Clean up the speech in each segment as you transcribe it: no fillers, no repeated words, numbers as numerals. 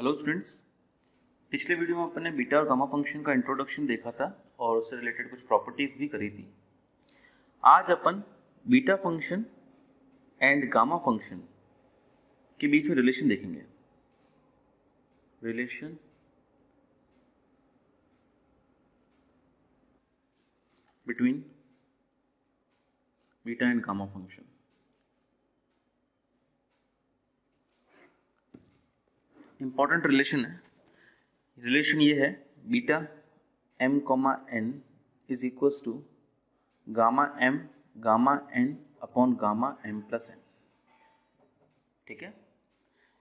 Hello students, पिछले video में अपन ने बीटा और गामा फंक्शन का इंट्रोडक्शन देखा था और उससे रिलेटेड कुछ प्रॉपर्टीज भी करी थी। आज अपन beta function and gamma function के बीच में रिलेशन देखेंगे। Relation between beta and gamma function. Important relation है। रिलेशन ये है, beta m comma n is equals to gamma n upon gamma m plus n. ठीक है,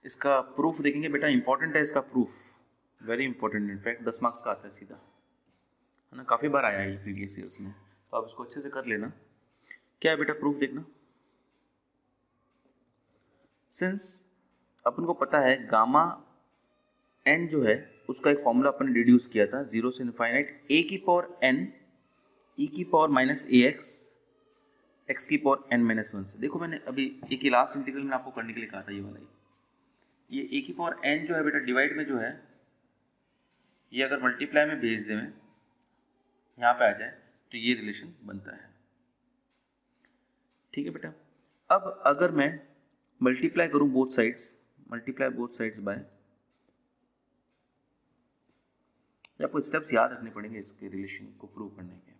इसका प्रूफ देखेंगे। बेटा इंपॉर्टेंट है इसका proof, very important. In fact 10 marks का आता है सीधा, है ना। काफ़ी बार आया है प्रीवियस ईयर्स में, तो आप इसको अच्छे से कर लेना। क्या है बेटा प्रूफ देखना। सिंस अपन को पता है गामा एन जो है उसका एक फॉर्मूला अपन ने डिड्यूस किया था, 0 से इनफाइनाइट ए की पावर एन ई की पावर माइनस ए एक्स की पावर एन माइनस 1 से। देखो मैंने अभी एक ही लास्ट इंटीग्रल में आपको करने के लिए कहा था, ये वाला ये ए की पावर एन जो है बेटा डिवाइड में जो है, ये अगर मल्टीप्लाई में भेज दें यहाँ पे आ जाए तो ये रिलेशन बनता है। ठीक है बेटा, अब अगर मैं मल्टीप्लाई करूँ both sides, multiply both sides by, आपको स्टेप्स याद रखने पड़ेंगे इसके रिलेशन को प्रूव करने के।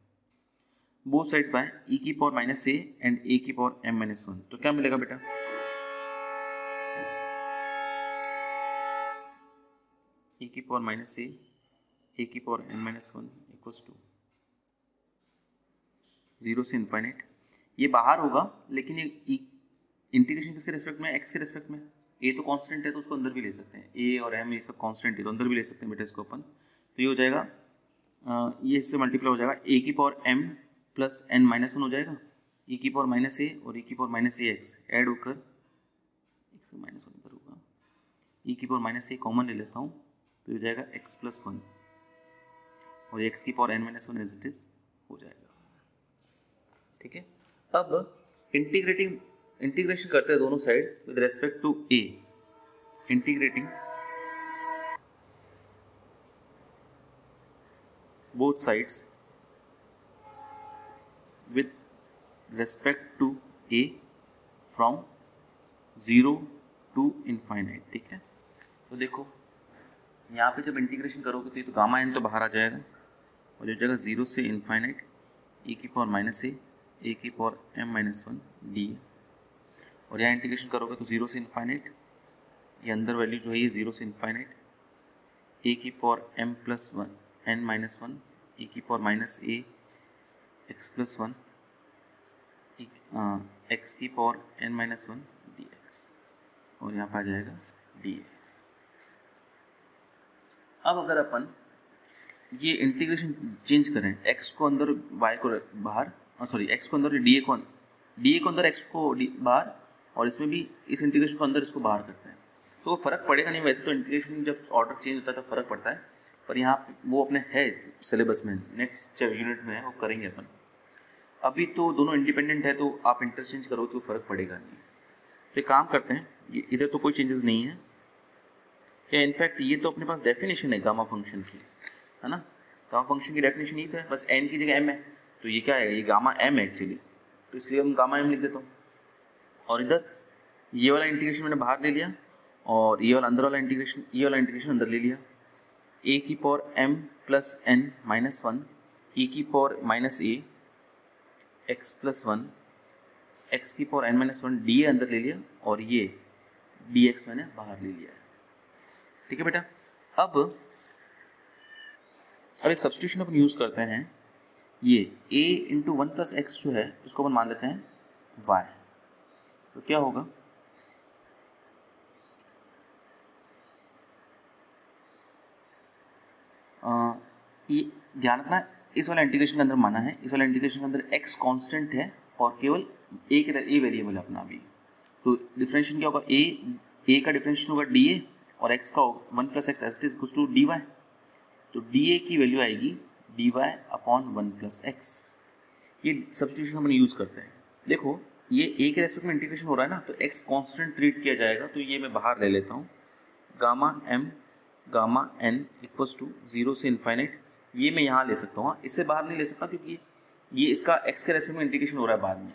बोथ साइड्स बाय ई की पावर माइनस ए एंड ए की पावर एम माइनस 1, तो क्या मिलेगा बेटा, ए की पावर माइनस ए की power M minus 1 equals to 0 से इनफाइनाइट। ये बाहर होगा लेकिन ये इंटीग्रेशन किसके रेस्पेक्ट में, एक्स के रेस्पेक्ट में। ए तो कांस्टेंट है तो उसको अंदर भी ले सकते हैं, ए और एम ये सब कांस्टेंट है तो अंदर भी ले सकते हैं बेटा इसको अपन। तो ये हो जाएगा, ये इससे मल्टीप्लाई हो जाएगा, ए की power M plus N minus 1 हो जाएगा, ई की पावर माइनस ए और ई की power minus A x add होकर एक्स माइनस 1 पर होगा। ई की पावर माइनस ए कॉमन ले लेता हूँ तो हो जाएगा एक्स प्लस 1 और एक्स की power N minus 1 as it is हो जाएगा। ठीक है, अब इंटीग्रेशन करते हैं दोनों side with respect to A. Integrating both sides with respect to a from 0 to infinite। ठीक है, तो देखो यहाँ पे जब इंटीग्रेशन करोगे तो ये तो गामा एन तो बाहर आ जाएगा और जो जाएगा 0 से इनफाइनाइट e की पावर माइनस ए की पावर m माइनस 1 डी। और यहाँ इंटीग्रेशन करोगे तो 0 से इनफाइनाइट, ये अंदर वैल्यू जो है ये 0 से इनफाइनाइट a की power m plus 1 n minus 1 e की power minus A X plus 1 X की power n minus 1 D x, और यहाँ पर आ जाएगा डी ए। अब अगर अपन ये इंटीग्रेशन चेंज करें, x को अंदर y को बाहर, सॉरी x को अंदर डी ए को अंदर x को बाहर, और इसमें भी इस इंटीग्रेशन को अंदर इसको बाहर करते हैं तो फ़र्क पड़ेगा नहीं। वैसे तो इंटीग्रेशन जब ऑर्डर चेंज होता है तो फ़र्क पड़ता है, पर यहाँ वो अपने है सिलेबस में, नेक्स्ट जब यूनिट में है वो करेंगे अपन। अभी तो दोनों इंडिपेंडेंट है तो आप इंटरचेंज करो तो फ़र्क पड़ेगा नहीं। तो काम करते हैं, ये इधर तो कोई चेंजेस नहीं है क्या। इनफैक्ट ये तो अपने पास डेफिनेशन है गामा फंक्शन की, है ना। गामा फंक्शन की डेफिनेशन ये था, बस एन की जगह एम है, तो ये क्या है, ये गामा एम है एक्चुअली, तो इसलिए हम गामा एम लिख देता हूँ। और इधर ये वाला इंटीग्रेशन मैंने बाहर ले लिया और ये वाला अंदर वाला इंटीग्रेशन, ये वाला इंटीग्रेशन अंदर ले लिया। ए की power M plus N minus 1 E की power minus A X plus 1 X की power N minus 1 D A अंदर ले लिया और ये डी एक्स मैंने बाहर ले लिया है। ठीक है बेटा, अब एक सब्स्टिट्यूशन अपन यूज़ करते हैं। ये a इंटू 1 प्लस एक्स जो है इसको अपन मान लेते हैं y, तो क्या होगा, ये ध्यान रखना, इस वाला इंटीग्रेशन के अंदर माना है, इस वाला इंटीग्रेशन के अंदर x कांस्टेंट है और केवल ए वेरिएबल है अपना अभी। तो डिफरेंशिएशन क्या होगा, ए का डिफरेंशिएशन होगा डी ए और x का 1 plus X S equals to D Y. तो डी ए की वैल्यू आएगी D Y upon 1 plus X. ये सब्स्टिट्यूशन हम यूज़ करते हैं। देखो ये ए के रेस्पेक्ट में इंटीग्रेशन हो रहा है ना, तो x कांस्टेंट ट्रीट किया जाएगा, तो ये मैं बाहर ले लेता हूँ, gamma m gamma N equals to 0 से इन्फाइनाइट, ये मैं यहाँ ले सकता हूँ, इससे बाहर नहीं ले सकता क्योंकि ये इसका x के रेस्पेक्ट में इंटीग्रेशन हो रहा है बाद में,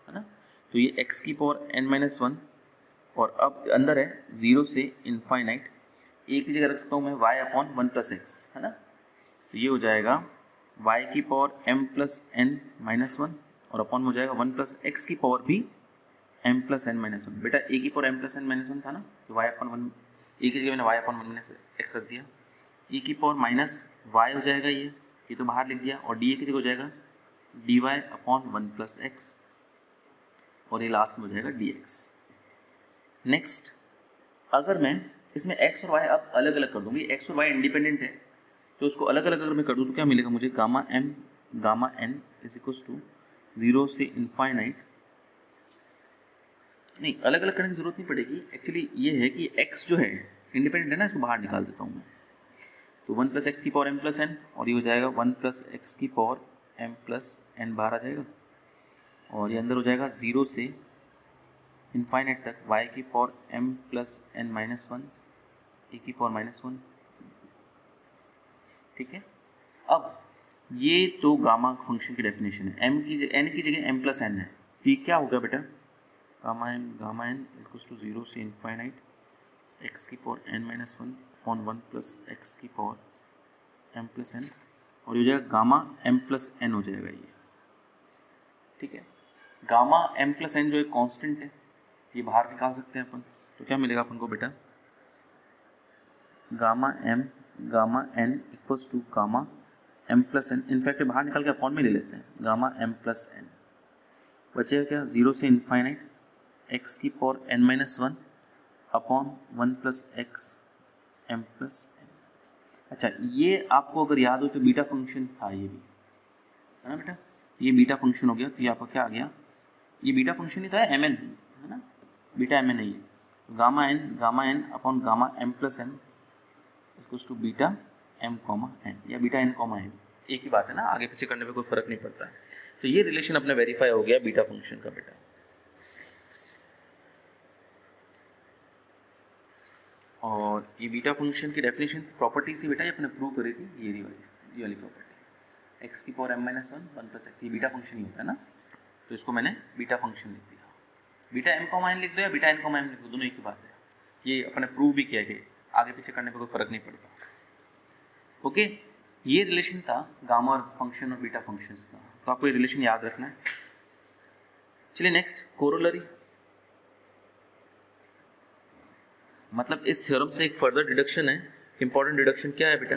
है ना। तो ये x की पावर n-1 और अब अंदर है 0 से इन्फाइनाइट, एक की जगह रख सकता हूँ मैं y अपॉन 1 प्लस एक्स, है ना। तो ये हो जाएगा y की पावर m प्लस n-1 और अपॉन हो जाएगा 1 प्लस एक्स की पावर भी m प्लस n-1। बेटा a की पावर m प्लस n-1 था ना, तो y अपॉन 1, a की जगह मैंने y अपॉन 1 माइनस एक्स रख दिया, e की पावर माइनस y हो जाएगा, ये तो बाहर लिख दिया, और dA की जगह हो जाएगा dy अपॉन 1 प्लस एक्स और ये लास्ट में हो जाएगा dx। नेक्स्ट, अगर मैं इसमें x और y अब अलग अलग कर दूँगी, x और y इंडिपेंडेंट है, तो उसको अलग अलग अगर मैं कर दूँ तो क्या मिलेगा मुझे, gamma n is equals to 0 से इन्फाइनाइट, नहीं अलग अलग करने की जरूरत नहीं पड़ेगी, एक्चुअली ये है कि x जो है इंडिपेंडेंट है ना, इसको बाहर निकाल देता हूँ मैं, तो 1 प्लस एक्स की पावर m प्लस n और ये हो जाएगा 1 प्लस एक्स की पावर m प्लस n बाहर आ जाएगा, और ये अंदर हो जाएगा 0 से इन्फाइनाइट तक y की power m plus n-1 a की पावर -1, ठीक है। अब ये तो गामा फंक्शन की डेफिनेशन है, n की जगह m प्लस n है, तो ये क्या होगा बेटा, गामा n इक्वल्स टू 0 से इन्फाइनाइट x की power n-1 upon 1 plus x की पावर m प्लस n, और ये हो जाएगा गामा m प्लस n हो जाएगा ये, ठीक है। गामा m प्लस n जो एक कांस्टेंट है, ये बाहर निकाल सकते हैं अपन, तो क्या मिलेगा अपन को बेटा, gamma n equals to gamma m plus n, in fact बाहर निकाल के अपॉन में ले लेते हैं, गामा m प्लस n बचेगा क्या, 0 से इन्फाइनाइट x की power n-1 upon 1 plus x m plus n। अच्छा, ये आपको अगर याद हो तो बीटा फंक्शन था, ये भी है ना बेटा, ये बीटा फंक्शन हो गया, तो ये आपका क्या आ गया, ये बीटा फंक्शन ही तो है, mn है ना, बीटा mn है ये, gamma n upon gamma m plus n equals to beta m comma n या बीटा n कॉमा m, एक ही बात है ना, आगे पीछे करने में कोई फर्क नहीं पड़ता है। तो ये रिलेशन अपने वेरीफाई हो गया बीटा फंक्शन का बेटा। और ये बीटा फंक्शन की डेफिनेशन प्रॉपर्टीज थी बेटा, ये अपने प्रूव करी थी, ये वाली प्रॉपर्टी, x की पावर m-1 1 प्लस एक्स, ये बीटा फंक्शन ही होता है ना, तो इसको मैंने बीटा फंक्शन लिख दिया, बीटा m कॉमा n लिख दो या बीटा n कॉमा m लिख दो, दोनों एक ही बात है, ये अपने प्रूव भी किया कि आगे पीछे करने पर कोई फर्क नहीं पड़ता। ओके, ये रिलेशन था गामा और फंक्शन और बीटा फंक्शंस का, तो आपको ये रिलेशन याद रखना है। चलिए नेक्स्ट, कोरोलरी, मतलब इस थ्योरम से एक फर्दर डिडक्शन है, इंपॉर्टेंट डिडक्शन क्या है बेटा,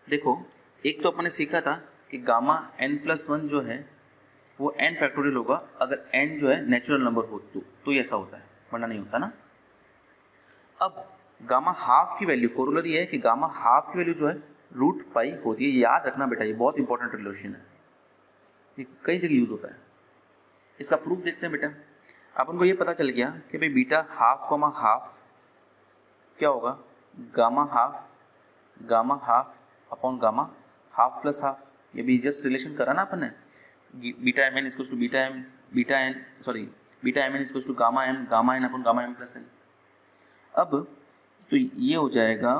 देखो एक तो अपने सीखा था कि गामा n+1 जो है वो n फैक्टोरियल होगा अगर n जो है नेचुरल नंबर हो तो ये ऐसा होता है, वरना नहीं होता ना। अब गामा हाफ की वैल्यू, कोरोलरी है कि गामा हाफ की वैल्यू जो है √π होती है, याद रखना बेटा, ये बहुत इंपॉर्टेंट रिलेशन है, ये कई जगह यूज होता है। इसका प्रूफ देखते हैं बेटा, अपन को ये पता चल गया कि भाई बीटा हाफ कॉमा हाफ क्या होगा, gamma half upon gamma half plus half, ये भी जस्ट रिलेशन करा ना अपन ने, beta mn equals to beta mn equals to gamma n upon gamma m plus n। अब तो ये हो जाएगा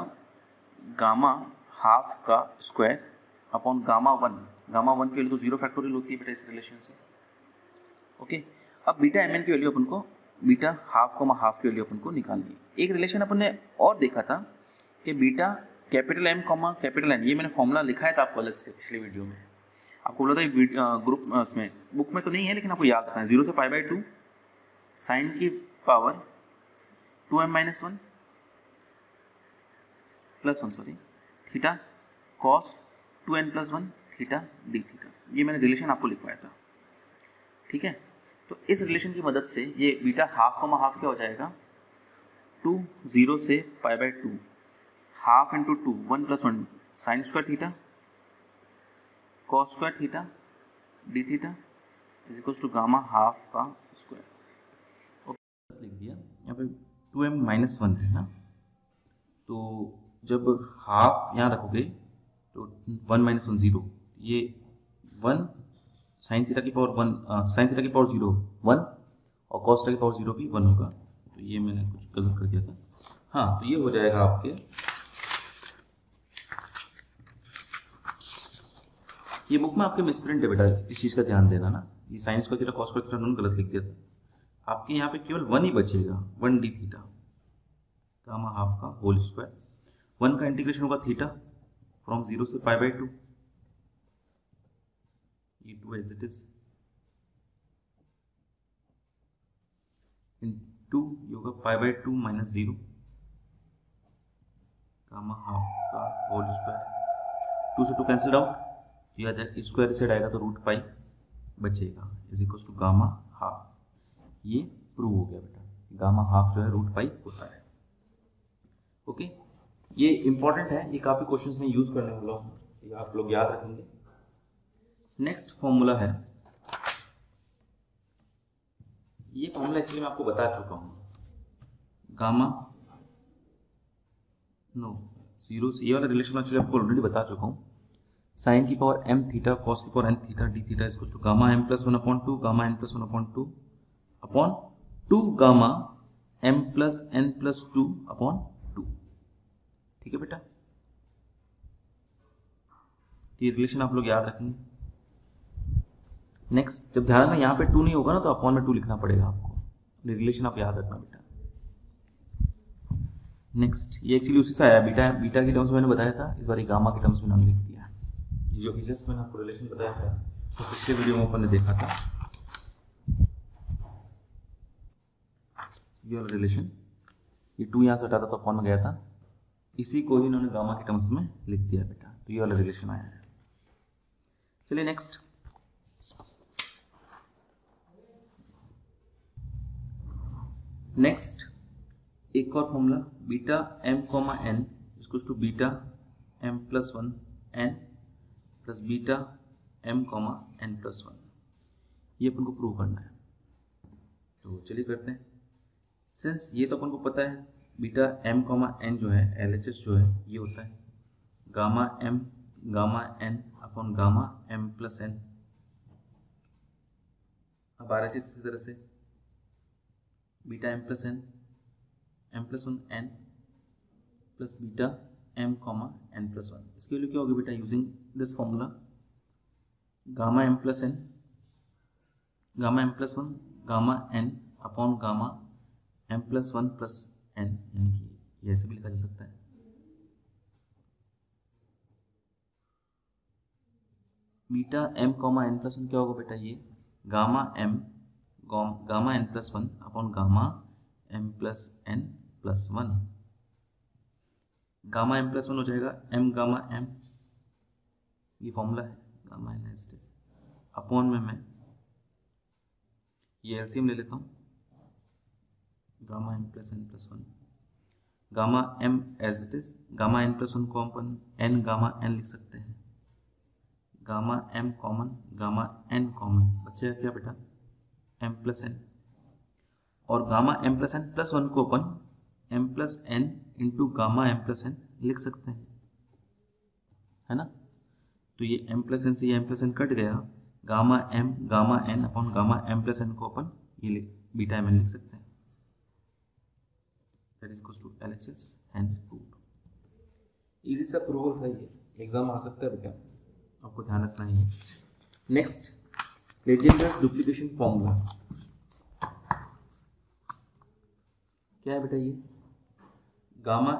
गामा हाफ का स्क्वायर अपॉन गामा 1 की वैल्यू तो 0 फैक्टोरियल होती है बेटा इस रिलेशन से। ओके, अब बीटा mn की वैल्यू अपन को, बीटा हाफ कॉमा हाफ की वैल्यू अपन को निकालनी है। एक रिलेशन अपन ने और देखा था कि beta capital M comma capital N, ये मैंने फॉर्मूला लिखा है था आपको अलग से पिछले वीडियो में, आपको बोला था ग्रुप उसमें बुक में तो नहीं है लेकिन आपको याद रखना है, 0 से π/2 साइन की power 2m-1 plus 1 theta cos 2n+1 theta D theta, ये मैंने रिलेशन आपको लिखवाया था, ठीक है। तो इस रिलेशन की मदद से ये बीटा हाफ कॉमा हाफ क्या हो जाएगा, 0 से π/2 half into 2 1+1 sine square theta cos square theta D theta is equals to gamma half का स्क्वायर। ओके, लिख दिया यहाँ पे 2m-1 है ना, तो जब हाफ यहाँ रखोगे तो 1-1 0, ये 1 साइन थीटा की पावर 0 1 और कॉस थीटा की पावर 0 भी 1 होगा, तो ये मैंने कुछ गलत कर दिया था। हाँ, तो ये हो जाएगा आपके ये बुक में आपके मिसप्रिंट है बेटा, इस चीज़ का ध्यान देना ना। ये sign square theta cos square theta उन्होंने गलत लिख दिया था, आपके यहाँ पे केवल 1 ही बचेगा, 1 डी थीटा गामा हाफ का होल स्क्वायर। 1 का इंटीग्रेशन होगा थीटा फ्रॉम 0 से पाई बाई 2, ये 2 एज इट इज, इनटू ये होगा पाई बाई 2 माइनस 0 गामा हाफ का होल स्क्वायर। 2 से 2 कैंसिल आउट, ये आ जाए स्क्वायर साइड आएगा तो रूट पाई बचेगा, is equal to gamma half. ये प्रूव हो गया बेटा, गामा हाफ जो है रूट पाई होता है। ओके, ये इंपॉर्टेंट है, ये काफी क्वेश्चंस में यूज करने वाला हूं, ये आप लोग याद रखेंगे। नेक्स्ट फॉर्मूला है, ये फॉर्मूला एक्चुअली मैं आपको बता चुका हूं, गामा नो जीरो से, ये वाला रिलेशन एक्चुअली आपको ऑलरेडी बता चुका हूं। साइन की पावर m थीटा कॉस की power n theta D theta is equal to gamma m plus 1 upon 2 gamma n plus 1 upon 2 upon 2 gamma m plus n plus 2 upon 2। ठीक है बेटा, ये रिलेशन आप लोग याद रखेंगे। नेक्स्ट, जब ध्यान में यहाँ पे 2 नहीं होगा ना तो अपॉन में 2 लिखना पड़ेगा आपको, रिलेशन आप याद रखना बेटा। नेक्स्ट, ये एक्चुअली उसी से आया, बीटा बीटा की टर्म्स में मैंने बताया था, इस बार ये गामा के टर्म्स में मैंने लिख दिया। ये जो जस्ट मैंने आपको रिलेशन बताया था तो पिछले वीडियो में अपन ने देखा था, ये वाला रिलेशन, ये 2 यहाँ से हटा था तो अपॉन में गया था, इसी को ही इन्होंने गामा के टर्म्स में लिख दिया बेटा, तो ये वाला रिलेशन आया है। चलिए नेक्स्ट, एक और formula, beta m comma n equals to beta m plus 1 n plus beta m comma n plus 1, ये अपन को प्रूव करना है। तो चलिए करते हैं। सिंस ये तो अपन को पता है बीटा m कॉमा n जो है LHS जो है ये होता है gamma m gamma n upon gamma m plus n। अब RHS इसी तरह से beta m plus n m plus 1 n plus beta m comma n plus 1, इसकी वैल्यू क्या होगी बेटा, using this formula gamma m plus n gamma m plus 1 gamma n upon gamma m plus 1 plus n, यानी कि ये ऐसे भी लिखा जा सकता है beta m comma n plus 1 क्या होगा बेटा, ये gamma m gamma n plus 1 upon gamma m plus n plus 1, gamma m plus 1 हो जाएगा m गामा m, ये फॉर्मूला है gamma n as it is, upon में मैं ये एलसीएम ले लेता हूँ, gamma m plus n plus 1 gamma m as it is, gamma n plus 1 को अपन n गामा n लिख सकते हैं, gamma m common gamma n common बचेगा क्या बेटा m प्लस n, और gamma m plus n plus 1 को अपन m plus n into gamma m plus n लिख सकते हैं, है ना। तो ये m प्लस n से ये m प्लस n कट गया, gamma n upon gamma m plus n को अपन ये बीटा m n लिख सकते हैं, that is equals to LHS, hence proved. Easy सा प्रूवल था, ये एग्जाम आ सकता है बेटा, आपको ध्यान रखना है। नेक्स्ट, लेजेंडर्स डुप्लीकेशन फॉर्मूला क्या है बेटा, ये gamma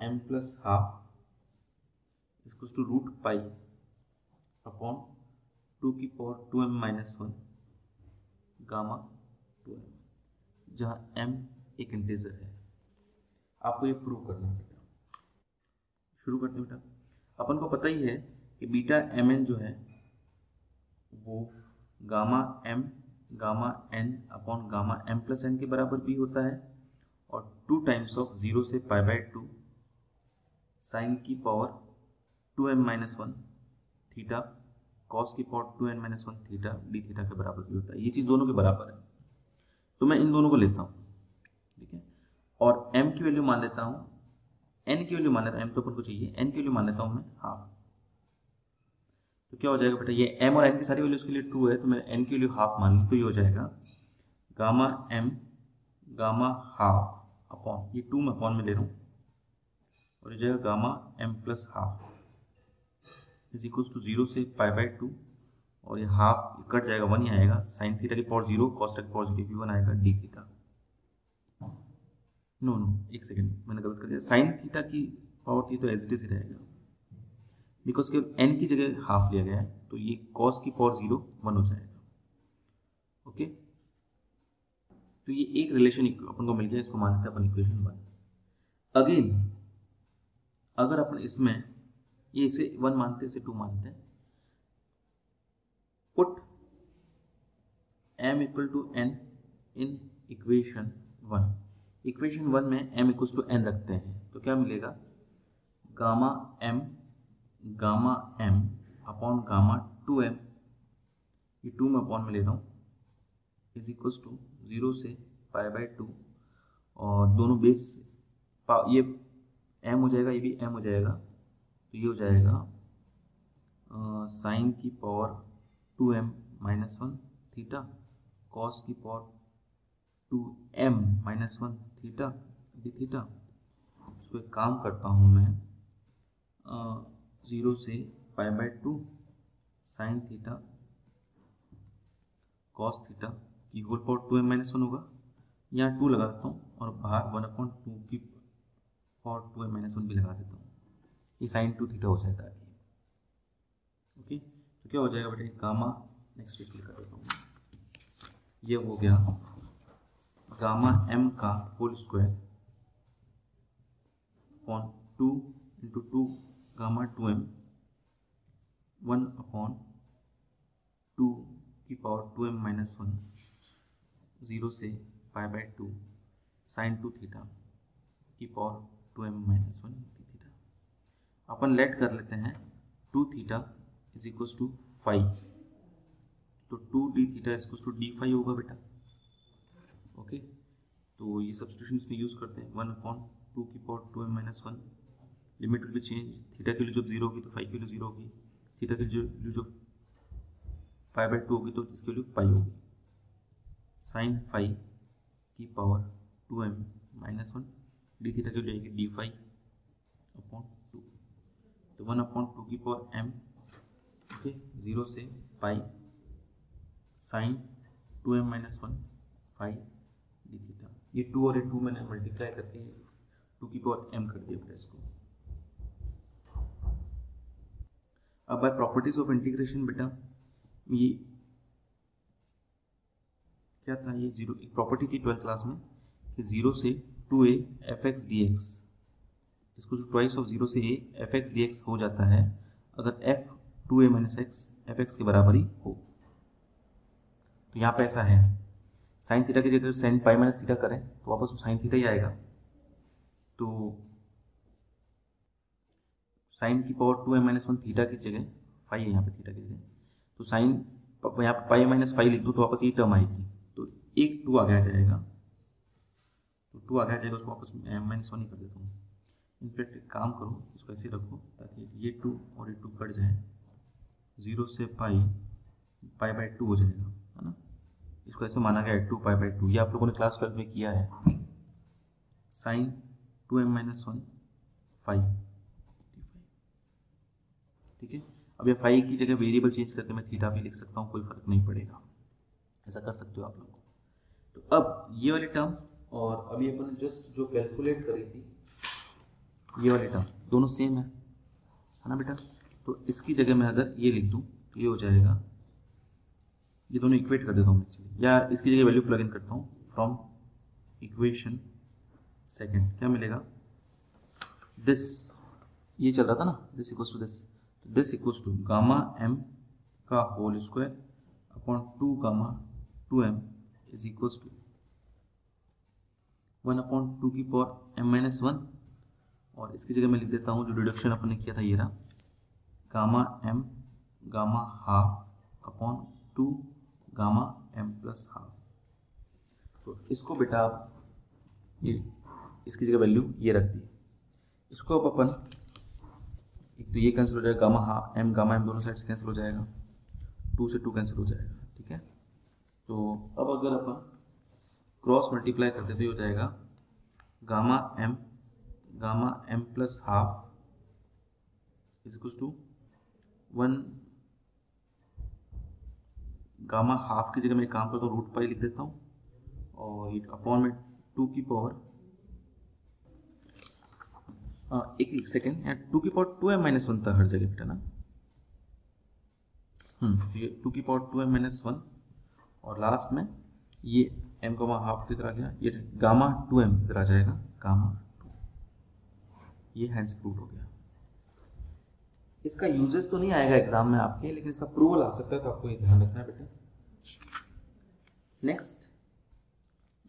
m plus half equals to root pi upon 2 की power 2m minus 1 gamma 2m, जहाँ m एक इंटीजर है। आपको ये प्रूव करना है बेटा। शुरू करते हैं बेटा। अपन को पता ही है कि बीटा mn जो है वो gamma m gamma n upon gamma m plus n के बराबर भी होता है, और 2 टाइम्स ऑफ 0 से पाई बाई 2 साइन की power 2m minus 1 theta cos की power 2n minus 1 theta D theta के बराबर भी होता है। ये चीज़ दोनों के बराबर है, तो मैं इन दोनों को लेता हूँ, ठीक है, और m की वैल्यू मान लेता हूँ, n की वैल्यू मान लेता हूँ, m तो अपन को चाहिए, n की वैल्यू मान लेता हूँ मैं हाफ। तो क्या हो जाएगा बेटा, ये m और n की सारी वैल्यूज के लिए ट्रू है, तो मैंने n की वैल्यू हाफ मान ली, तो ये हो जाएगा gamma m gamma half upon, ये 2 मैं अपॉन में ले रहा हूँ, और ये जाएगा gamma m plus half is equal to 0 से π/2 और ये हाफ कट जाएगा, 1 ही आएगा, साइन थीटा की पावर 0 कॉस थीटा की पावर 0 भी 1 आएगा डी थीटा। नो एक सेकेंड, मैंने गलत कर दिया, साइन थीटा की पावर थी तो एज इट इज रहेगा, बिकॉज के एन की जगह हाफ लिया गया है, तो ये कॉस की पावर 0 1 हो जाएगा। ओके, तो ये एक रिलेशन अपन को मिल गया, इसको मानते हैं अपन इक्वेशन 1। अगेन अगर अपन इसमें ये इसे 1 मानते हैं, इसे 2 मानते हैं, put m equal to n in equation 1। Equation 1 में m इक्वल टू n रखते हैं तो क्या मिलेगा, gamma m upon gamma 2m, ये 2 में अपॉन में ले रहा हूँ, इज इक्वल टू 0 से π/2 और दोनों बेस ये m हो जाएगा, ये भी m हो जाएगा, तो ये हो जाएगा साइन की power 2m minus 1 theta cos की power 2m minus 1 theta D theta. इसको एक काम करता हूँ मैं, 0 से π/2 साइन थीटा कॉस थीटा की होल पावर 2m माइनस 1 होगा, यहाँ 2 लगा देता हूँ और बाहर 1/2 की पावर 2m माइनस 1 भी लगा देता हूँ, ये साइन 2 थीटा हो जाएगा। ओके, तो क्या हो जाएगा बेटे, गामा, नेक्स्ट लिख कर देता हूँ, ये हो गया गामा m का whole square upon 2 into 2 gamma 2m 1/2 की पावर 2m माइनस 1 0 से π/2 साइन 2 थीटा की power 2m minus 1 d theta. अपन लेट कर लेते हैं 2 थीटा इज इक्वल टू 5, तो 2 d theta is equal to d5 होगा बेटा। ओके, तो ये सब्स्टिट्यूशन इसमें यूज करते हैं, 1/2 की power 2m minus 1, limit will be change, theta की वैल्यू जब 0 होगी तो 5 की वैल्यू 0 होगी, थीटा की वैल्यू जब π/2 होगी तो इसकी वैल्यू पाई होगी, साइन 5 की power 2m minus 1 d theta की वैल्यू आएगी d5/2, तो 1/2 की पावर m, ओके, 0 से pi sine 2m minus 1 5 D theta. ये 2 और ये 2 मैंने मल्टीप्लाई करके 2 की पावर m कर दिया बेटा इसको। अब बाय प्रॉपर्टीज ऑफ इंटीग्रेशन बेटा, ये क्या था, ये जीरो एक प्रॉपर्टी थी 12th क्लास में कि 0 से 2a fx dx, इसको जो ट्वाइस ऑफ 0 से a fx dx हो जाता है अगर f 2a minus x fx के बराबर ही हो। तो यहाँ पे ऐसा है, साइन थीटा की जगह साइन पाई माइनस थीटा करें तो वापस साइन थीटा ही आएगा, तो साइन की पावर 2m माइनस 1 थीटा की जगह 5 है यहाँ पे थीटा की जगह, तो साइन यहाँ पे पाई माइनस 5 लिख दूँ तो वापस ये टर्म आएगी, तो एक 2 आगे आ जाएगा, तो 2 आगे आ जाएगा, उसको वापस -1 ही कर देता हूँ। इनफैक्ट एक काम करो, इसको ऐसे रखो ताकि ये 2 और ये 2 कट जाए, 0 से पाई/2 हो जाएगा, है ना। इसको ऐसे माना गया है 2 पाई/2, ये आप लोगों ने क्लास 12 में किया है, साइन 2m माइनस 1 5, ठीक है। अब ये 5 की जगह वेरिएबल चेंज करके मैं थीटा भी लिख सकता हूँ, कोई फर्क नहीं पड़ेगा, ऐसा कर सकते हो आप लोग। तो अब ये वाली टर्म और अभी अपन ने जस्ट जो कैलकुलेट करी थी ये वाली टर्म दोनों सेम है ना बेटा, तो इसकी जगह मैं अगर ये लिख दूं तो ये हो जाएगा, ये दोनों इक्वेट कर देता हूँ एक्चुअली, या इसकी जगह वैल्यू प्लग इन करता हूँ, फ्रॉम इक्वेशन सेकेंड क्या मिलेगा, दिस, ये चल रहा था ना, this equals to this, this equals to gamma m का whole square upon 2 gamma 2m is equals to 1/2 की पावर m माइनस 1, और इसकी जगह मैं लिख देता हूँ जो डिडक्शन अपन ने किया था ये रहा, gamma m gamma half upon 2 gamma m plus half. तो इसको बेटा ये इसकी जगह वैल्यू ये रख दी, इसको अब अपन एक तो ये कैंसिल हो जाएगा, गामा m दोनों साइड से कैंसिल हो जाएगा, 2 से 2 कैंसिल हो जाएगा, ठीक है। तो अब अगर अपन क्रॉस मल्टीप्लाई करते तो ये हो जाएगा gamma m plus half is equal to 1 gamma half की जगह मैं काम करता हूँ रूट पाई लिख देता हूँ, और ये अपॉन में 2 की पावर एक सेकेंड, 2 की पावर 2m-1 था हर जगह बेटा ना। ये 2 की पावर 2m-1, और लास्ट में ये m का हाफ की तरह गया, ये गामा 2m इधर आ जाएगा, गामा 2। ये हैंड्स प्रूव हो गया। इसका यूजेस तो नहीं आएगा एग्जाम में आपके, लेकिन इसका प्रूवल आ सकता है, तो आपको ये ध्यान रखना है बेटा। नेक्स्ट,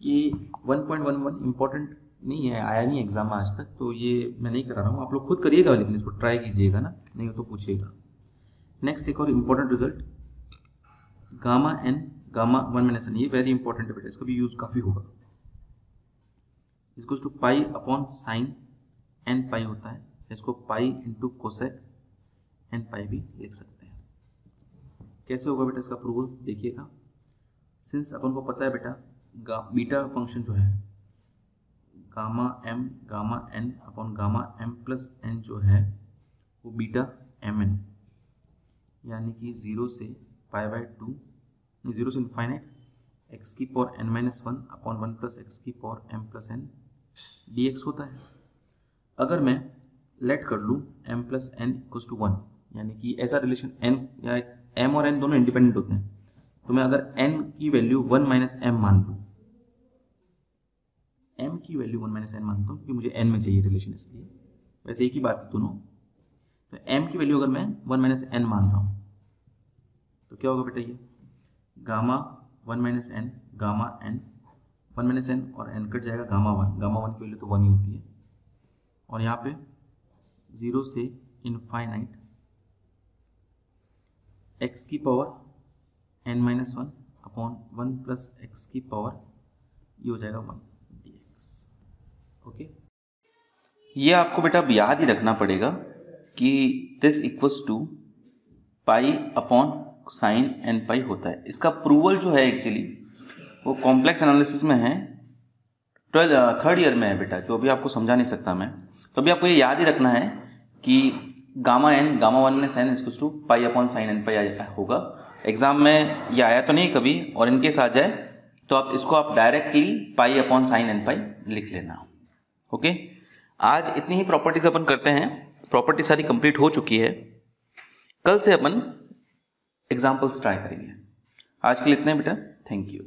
ये 1.11 इंपॉर्टेंट नहीं है, आया नहीं एग्जाम में आज तक, तो ये मैं नहीं करा रहा हूँ, आप लोग खुद करिएगा, लेकिन इसको ट्राई कीजिएगा ना, नहीं हो तो पूछिएगा। नेक्स्ट एक और important result, gamma n gamma 1-n, ये वेरी इंपॉर्टेंट है बेटा, इसका भी यूज काफी होगा। इसको two pi upon sine n pi होता है, इसको pi into cosec n pi भी लिख सकते हैं। कैसे होगा बेटा इसका प्रूवल देखिएगा। सिंस अपन को पता है बेटा बीटा फंक्शन जो है gamma m gamma n upon gamma m plus n जो है वो बीटा mn, यानी कि 0 से पाई बाय 2, 0 से इनफाइनाइट x की power n-1 upon 1 plus x की power m plus n dx होता है। अगर मैं लेट कर लूँ m plus n equals to 1, यानी कि ऐसा रिलेशन n या m और n दोनों इंडिपेंडेंट होते हैं, तो मैं अगर n की वैल्यू 1 माइनस m मान लूँ, m की वैल्यू 1 माइनस n मानता हूँ क्योंकि मुझे n में चाहिए रिलेशन, इसलिए वैसे एक ही बात है दोनों। तो m की वैल्यू अगर मैं 1 माइनस n मान रहा हूँ तो क्या होगा बेटा, ये gamma 1 minus n gamma n 1 minus n और n कट जाएगा, गामा 1 की वैल्यू तो 1 ही होती है, और यहाँ पे 0 से इनफाइनाइट x की power n-1 upon 1 plus x की पावर ये हो जाएगा 1 dx। ओके, ये आपको बेटा याद ही रखना पड़ेगा कि this equals to pi upon sine n pi होता है। इसका प्रूवल जो है एक्चुअली वो कॉम्प्लेक्स एनालिसिस में है, 3rd ईयर में है बेटा, जो अभी आपको समझा नहीं सकता मैं। तो अभी आपको ये याद ही रखना है कि gamma n gamma 1 minus n equals to pi upon sine n pi होगा। एग्जाम में ये आया तो नहीं कभी, और इनकेस आ जाए तो आप इसको आप डायरेक्टली पाई अपॉन साइन n पाई लिख लेना। ओके, आज इतनी ही प्रॉपर्टीज अपन करते हैं, प्रॉपर्टी सारी कंप्लीट हो चुकी है। कल से अपन एग्जाम्पल्स ट्राई करेंगे। आज के लिए इतना बेटा, थैंक यू।